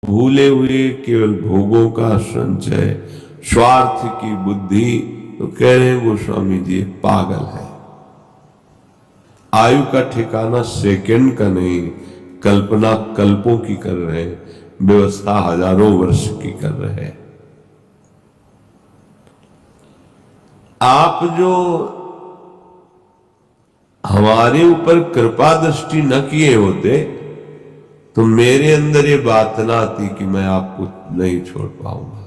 भूले हुए केवल भोगों का संचय, स्वार्थ की बुद्धि, तो कह रहे हैं गोस्वामी जी पागल है। आयु का ठिकाना सेकंड का नहीं, कल्पना कल्पों की कर रहे हैं, व्यवस्था हजारों वर्ष की कर रहे हैं। आप जो हमारे ऊपर कृपा दृष्टि न किए होते तो मेरे अंदर ये बात ना आती कि मैं आपको नहीं छोड़ पाऊंगा।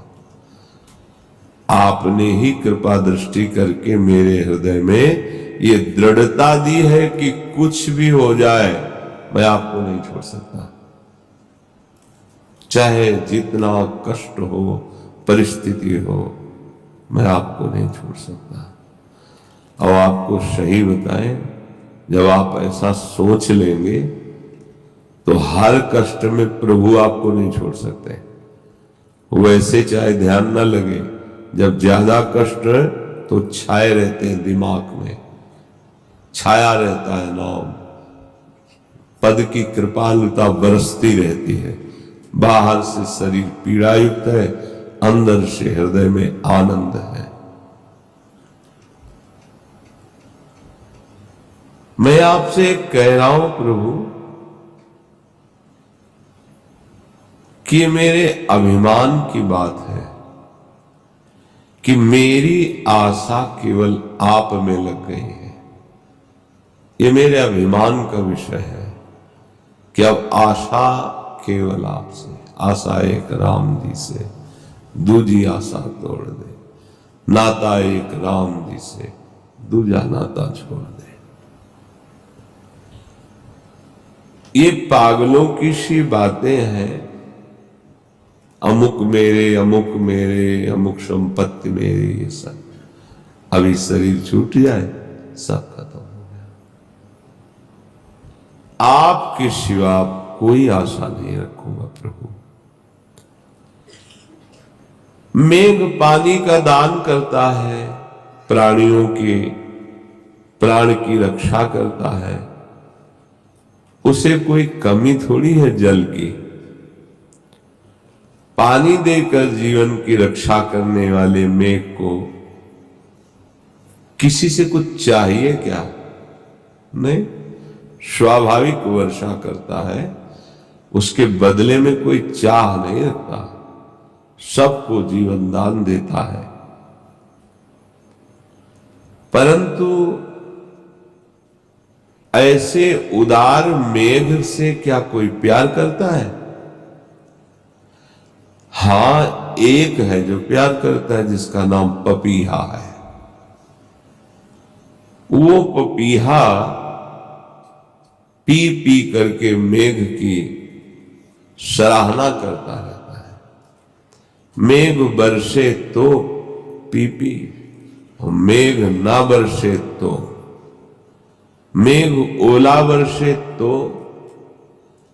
आपने ही कृपा दृष्टि करके मेरे हृदय में ये दृढ़ता दी है कि कुछ भी हो जाए मैं आपको नहीं छोड़ सकता, चाहे जितना कष्ट हो, परिस्थिति हो, मैं आपको नहीं छोड़ सकता। और आपको सही बताएं, जब आप ऐसा सोच लेंगे तो हर कष्ट में प्रभु आपको नहीं छोड़ सकते। वैसे चाहे ध्यान ना लगे, जब ज्यादा कष्ट तो छाए रहते हैं दिमाग में, छाया रहता है नाम, पद की कृपालुता बरसती रहती है। बाहर से शरीर पीड़ा युक्त है, अंदर से हृदय में आनंद है। मैं आपसे कह रहा हूं प्रभु कि मेरे अभिमान की बात है कि मेरी आशा केवल आप में लग गई है। ये मेरे अभिमान का विषय है कि अब आशा केवल आपसे, आशा एक राम जी से, दूजी आशा तोड़ दे, नाता एक राम जी से, दूजा नाता छोड़ दे। ये पागलों की सी बातें हैं। अमुक मेरे, अमुक मेरे, अमुक संपत्ति मेरी, ये सब अभी शरीर छूट जाए सब खत्म हो गया। आपके सिवा कोई आशा नहीं रखूंगा प्रभु। मेघ पानी का दान करता है, प्राणियों के प्राण की रक्षा करता है, उसे कोई कमी थोड़ी है जल की। पानी देकर जीवन की रक्षा करने वाले मेघ को किसी से कुछ चाहिए क्या? नहीं, स्वाभाविक वर्षा करता है, उसके बदले में कोई चाह नहीं रखता, सबको जीवन दान देता है। परंतु ऐसे उदार मेघ से क्या कोई प्यार करता है? हां, एक है जो प्यार करता है, जिसका नाम पपीहा है। वो पपीहा पी पी करके मेघ की सराहना करता रहता है। मेघ बरसे तो पी पी, मेघ ना बरसे तो, मेघ ओला बरसे तो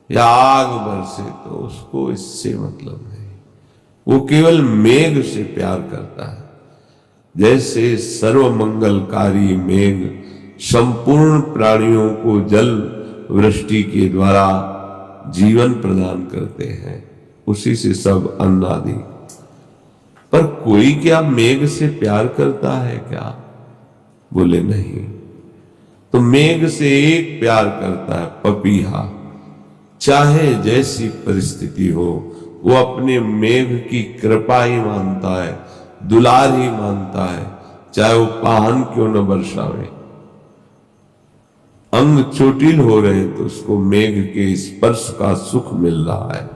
या आग बरसे तो उसको इससे मतलब नहीं। वो केवल मेघ से प्यार करता है। जैसे सर्वमंगलकारी मेघ संपूर्ण प्राणियों को जल वृष्टि के द्वारा जीवन प्रदान करते हैं, उसी से सब अन्न आदि। पर कोई क्या मेघ से प्यार करता है क्या? बोले नहीं। तो मेघ से एक प्यार करता है, पपीहा। चाहे जैसी परिस्थिति हो, वो अपने मेघ की कृपा ही मानता है, दुलार ही मानता है, चाहे वो पाहन क्यों न बरसावे। अंग चोटिल हो रहे तो उसको मेघ के स्पर्श का सुख मिल रहा है।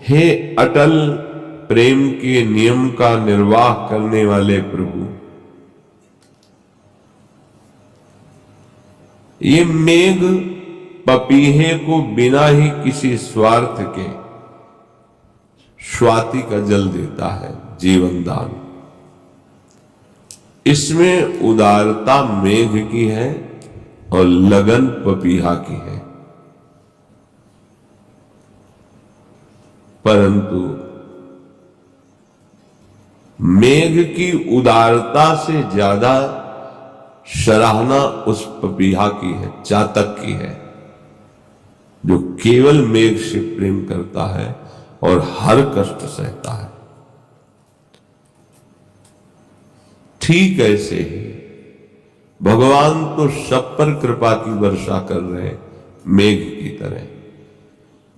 हे अटल प्रेम के नियम का निर्वाह करने वाले प्रभु, ये मेघ पपीहे को बिना ही किसी स्वार्थ के स्वाति का जल देता है, जीवन दान। इसमें उदारता मेघ की है और लगन पपीहा की है। परंतु मेघ की उदारता से ज्यादा सराहना उस पपीहा की है, चातक की है। जो केवल मेघ से प्रेम करता है और हर कष्ट सहता है। ठीक ऐसे ही भगवान तो सब पर कृपा की वर्षा कर रहे हैं मेघ की तरह,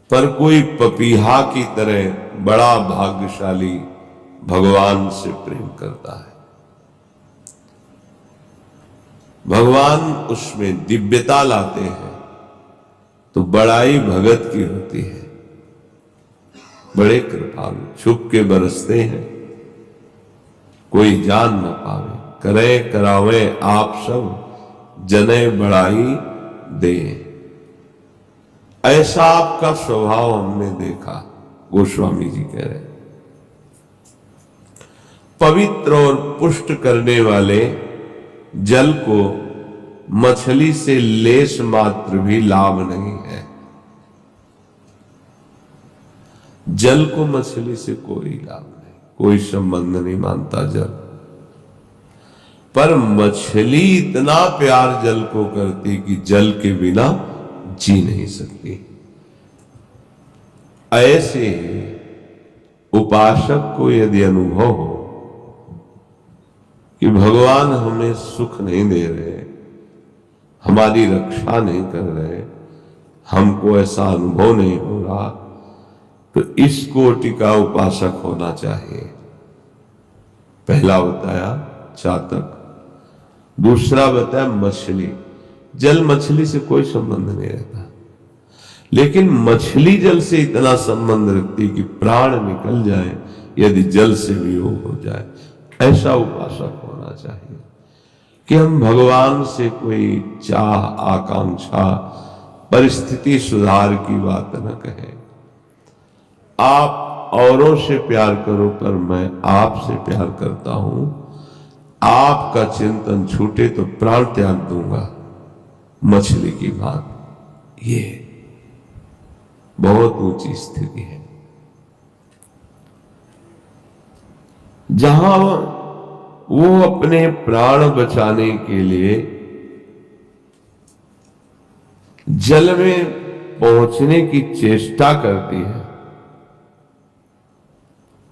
पर कोई पपीहा की तरह बड़ा भाग्यशाली भगवान से प्रेम करता है। भगवान उसमें दिव्यता लाते हैं तो बड़ाई भगत की होती है। बड़े कृपालु छुप के बरसते हैं, कोई जान न पावे, करे करावे आप सब जने बड़ाई दे। ऐसा आपका स्वभाव हमने देखा, गोस्वामी जी कह रहे। पवित्र और पुष्ट करने वाले जल को मछली से लेश मात्र भी लाभ नहीं है। जल को मछली से कोई लाभ नहीं, कोई संबंध नहीं मानता जल, पर मछली इतना प्यार जल को करती कि जल के बिना जी नहीं सकती। ऐसे उपासक को यदि अनुभव हो कि भगवान हमें सुख नहीं दे रहे, हमारी रक्षा नहीं कर रहे, हमको ऐसा अनुभव नहीं हो रहा, तो इस कोटि का उपासक होना चाहिए। पहला बताया चातक, दूसरा बताया मछली। जल मछली से कोई संबंध नहीं रहता, लेकिन मछली जल से इतना संबंध रखती कि प्राण निकल जाए यदि जल से वियोग हो जाए। ऐसा उपासक होना चाहिए कि हम भगवान से कोई चाह आकांक्षा परिस्थिति सुधार की बात न कहें। आप औरों से प्यार करो, पर मैं आपसे प्यार करता हूं। आपका चिंतन छूटे तो प्राण त्याग दूंगा, मछली की बात। ये बहुत ऊंची स्थिति है, जहां वो अपने प्राण बचाने के लिए जल में पहुंचने की चेष्टा करती है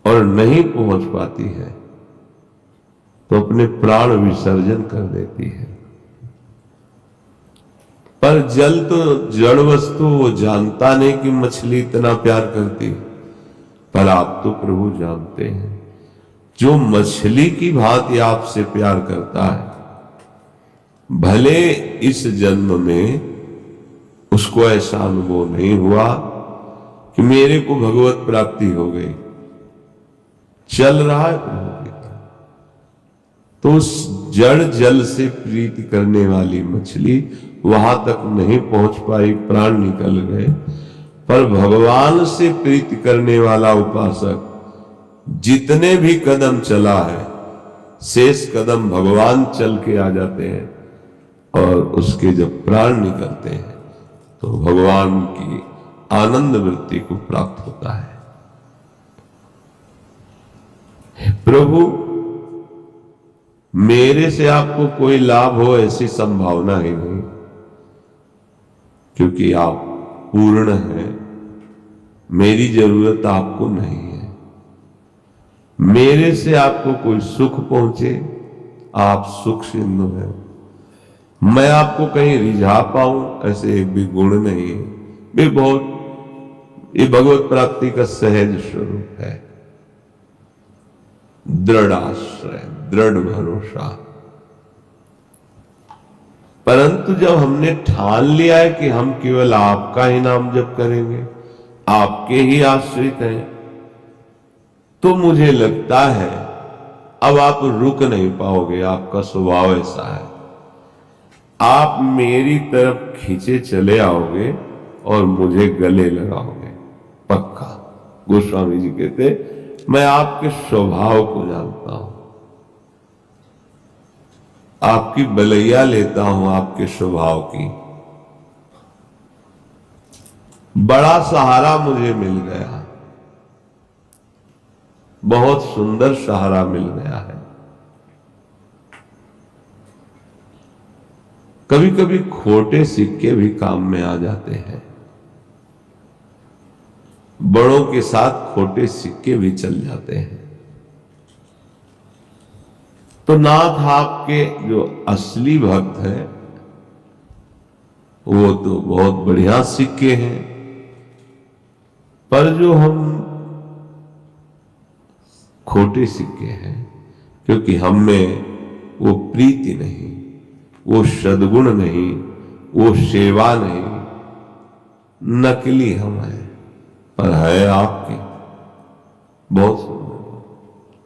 और नहीं पहुंच पाती है तो अपने प्राण विसर्जन कर देती है। पर जल तो जड़ वस्तु, वो जानता नहीं कि मछली इतना प्यार करती, पर आप तो प्रभु जानते हैं। जो मछली की भांति आपसे प्यार करता है, भले इस जन्म में उसको ऐसा अनुभव नहीं हुआ कि मेरे को भगवत प्राप्ति हो गई, चल रहा है प्रभु की तरह, तो उस जड़ जल से प्रीति करने वाली मछली वहां तक नहीं पहुंच पाई, प्राण निकल गए। पर भगवान से प्रीति करने वाला उपासक जितने भी कदम चला है, शेष कदम भगवान चल के आ जाते हैं, और उसके जब प्राण निकलते हैं तो भगवान की आनंद वृत्ति को प्राप्त होता है। प्रभु, मेरे से आपको कोई लाभ हो ऐसी संभावना ही नहीं, क्योंकि आप पूर्ण हैं, मेरी जरूरत आपको नहीं है। मेरे से आपको कोई सुख पहुंचे, आप सुख सिंधु हैं। मैं आपको कहीं रिझा पाऊं ऐसे एक भी गुण नहीं है। ये बहुत, ये भगवत प्राप्ति का सहज स्वरूप है। दृढ़ आश्रय, दृढ़ भरोसा। परंतु जब हमने ठान लिया है कि हम केवल आपका ही नाम जप करेंगे, आपके ही आश्रित हैं, तो मुझे लगता है अब आप रुक नहीं पाओगे। आपका स्वभाव ऐसा है, आप मेरी तरफ खींचे चले आओगे और मुझे गले लगाओगे, पक्का। गोस्वामी जी कहते, मैं आपके स्वभाव को जानता हूं, आपकी बलैया लेता हूं, आपके स्वभाव की। बड़ा सहारा मुझे मिल गया, बहुत सुंदर सहारा मिल गया है। कभी कभी खोटे सिक्के भी काम में आ जाते हैं, बड़ों के साथ खोटे सिक्के भी चल जाते हैं। तो नाथ आपके जो असली भक्त हैं वो तो बहुत बढ़िया सिक्के हैं, पर जो हम खोटे सिक्के हैं, क्योंकि हम में वो प्रीति नहीं, वो सद्गुण नहीं, वो सेवा नहीं, नकली हम हैं, पर है आपके बहुत सुंदर।